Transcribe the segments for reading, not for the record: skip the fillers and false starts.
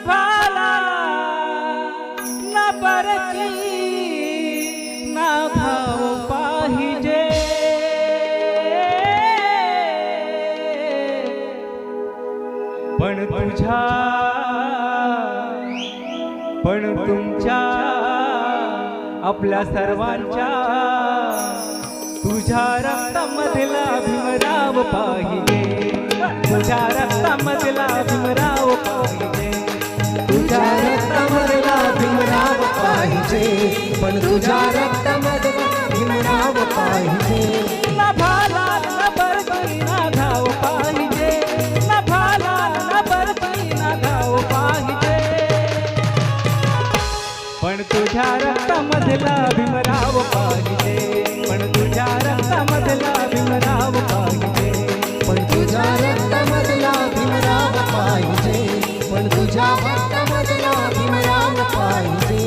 भाला ना परती ना भाव पाहिजे पण तुमच्या आपल्या सर्वांच्या तुझ्या रक्तामधला भीमराव पाहिजे तुझ्या रक्तामधला भीमराव पाहिजे तुझ्या रक्तामधला भीमराव पाहिजे पण तुझ्या रक्तामधला भीमराव पाहिजे ना भाला ना बरकी ना घाव पाहिजे ना भाला ना बरकी ना घाव पाहिजे पण तुझ्या रक्तामधला भीमराव पाहिजे पण तुझ्या रक्तामधला भीमराव पाहिजे पण तुझ्या रक्तामधला भीमराव पाहिजे पण तुझ्या रक्तामधला भीमराव पाहिजे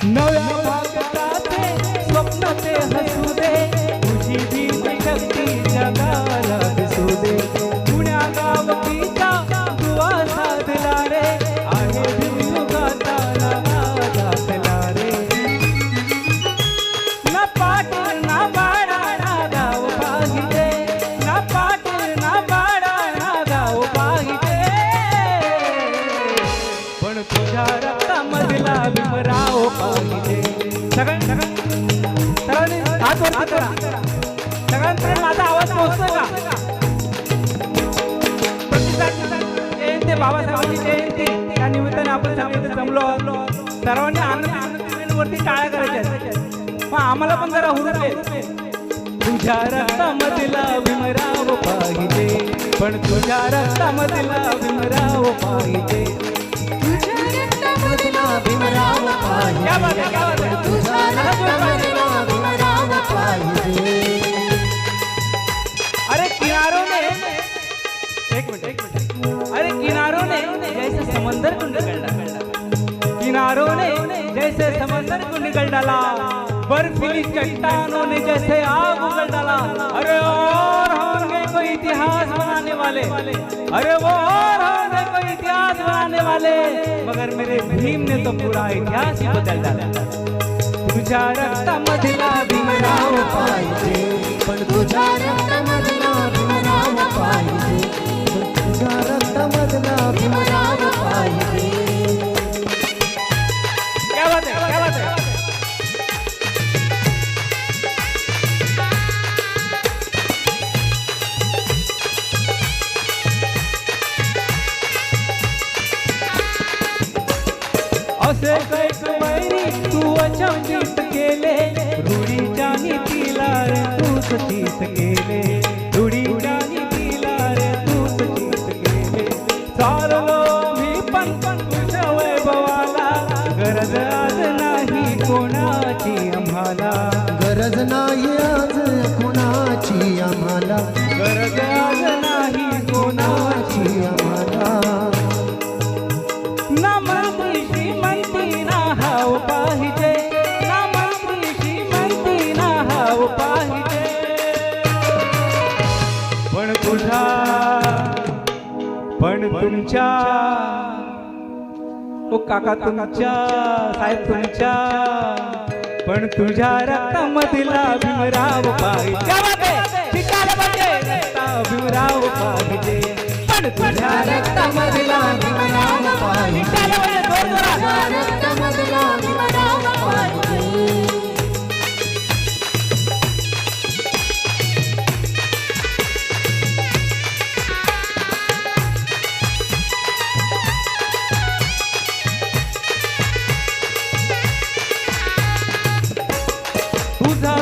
नव्या भाग्याचे स्वप्न ते हसू दे तुझी भीम शक्ती जगाला दिसू दे पुण्या गावकीचा दुआ साधला रे आहे भीमयुगाचा दाखला रे ना पाटील ना बाळा ना गाव पाहिजे ना पाटील ना बाळा ना गाव पाहिजे पण तुझ्या रक्तामधला भीमराव पाहिजे सगळ्यांनी हात वरती करा सगळ्यांपर्यंत माझा आवाज पोहोचतोय का जयंती बाबासाहेबांची जयंती त्या निमित्ताने आपण सगळे जमलो सर्वांनी आनंदवरती टाळ्या करायच्या मग आम्हाला पण जरा हुरूप तुझ्या रक्तामधला भीमराव पाहिजे पण तुझ्या रक्तामधला भीमराव पाहिजे भीमराव पाहिजे तुझ्या रक्तामधला भीमराव पाहिजे अरे किनारों ने एक मिनट अरे किनारों ने जैसे समंदर को निकल डाला किनारों ने जैसे समंदर को निकल डाला बर्फीली चट्टानों ने जैसे आग उगल डाला अरे और होंगे कोई इतिहास बनाने वाले अरे वो और होंगे कोई इतिहास बनाने वाले मगर मेरे भीम ने तो पूरा इतिहास ही बदल डाला तुझ्या रक्तामधला भीमराव पाहिजे पण तुझ्या रक्तामधला भीमराव पाहिजे पण तुझ्या रक्तामधला भीमराव पाहिजे क्या बात है क्या बात है असे कैक वैरी तू अचंबित केले रूढीच्या नीतीला रे तूच तीस केले रूढीच्या नीतीला रे तूच तीस केले चाललो मी पण तुझ्या वैभवाला गरज आज नाही कोणाची आम्हाला गरज नाही आज कोणाची आम्हाला गरज आज नाही कोणाची आम्हाला ना मंत्री श्रीमंती ना हाव पाहिजे ना मंत्री श्रीमंती ना हाव पाहिजे पण तुमच्या ओ काका तुमच्या साहेब तुमच्या पण तुझ्या रक्तामधला भीमराव पाहिजे भीमराव पाहिजे पण तुझ्या रक्तामधला भीमराव पाहिजे तुझ्या रक्तामधला भीमराव पाहिजे तुझा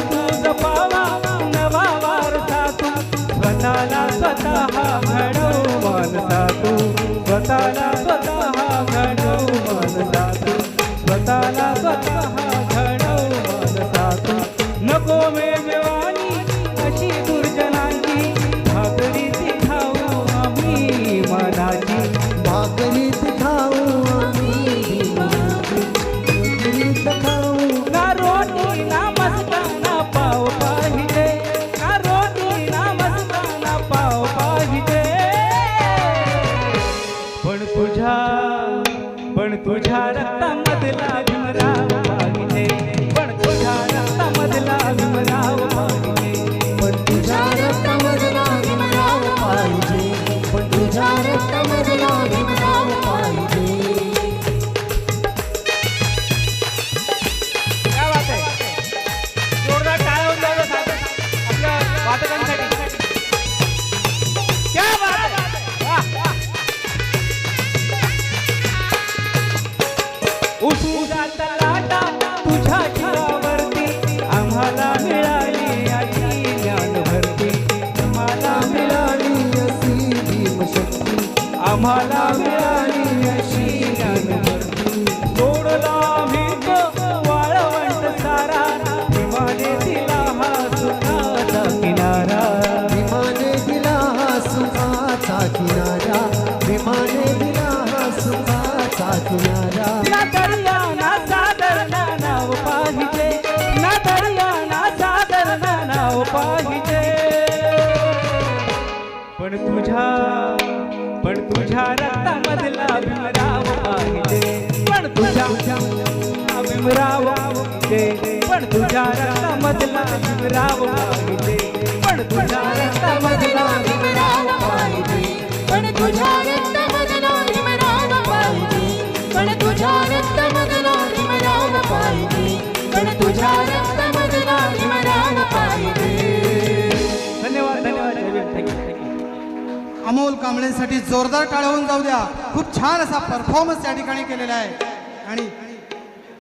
जपावा नवा वारसा तू स्वतःला स्वतः घडव मानसा तू स्वतःला स्वतः घडव मानसा तू स्वतःला स्वतः घडव मानसा तू नको मेजवानी अशी दुर्जनांची भाकरी ती खाऊ आम्ही मनाची भाकरीत खाऊ तुझ्या रक्तामधला भीमराव पाहिजे पण तुझ्या रक्तामधला भीमराव पाहिजे पण तुझ्या रक्तामधला भीमराव पाहिजे पण तुझ्या रक्तामधला भीमराव पाहिजे क्या बात आहे जोरदार टाळ्या होऊन जाऊ द्या आपल्या वादकांसाठी क्या बात आहे वाह उशिराचा लाटा तुझ्या जीवावरती आम्हाला मिळाली अशी ज्ञानभरती आम्हाला मिळाली अशी भीमशक्ती आम्हाला मिळाली अशी ज्ञानभरती सोडला मी तो वाळवंट सारा भीमाने दिला हा सुखाचा किनारा भीमाने दिला हा सुखाचा किनारा भीमाने दिला हा सुखाचा किनारा ना दर्या ना सागर ना नाव पाहिजे ना दर्या ना सागर ना नाव पाहिजे पण तुझ्या रक्तामधला भीमराव पाहिजे पण तुझ्या भीमराव पाहिजे पण तुझ्या रक्तामधला भीमराव पाहिजे पण तुझ्या रक्तामधला भीमराव पाहिजे पण तुझ्या रक्तामधला भीमराव पाहिजे पण तुझ्या रक्तामधला भीमराव पाहिजे पण तुझ्या रक्तामधला भीमराव पाहिजे धन्यवाद धन्यवाद थँक्यू अमोल कांबळेंसाठी जोरदार टाळ्या होऊन जाऊ द्या. खूप छान असा परफॉर्मन्स या ठिकाणी केलेला आहे आणि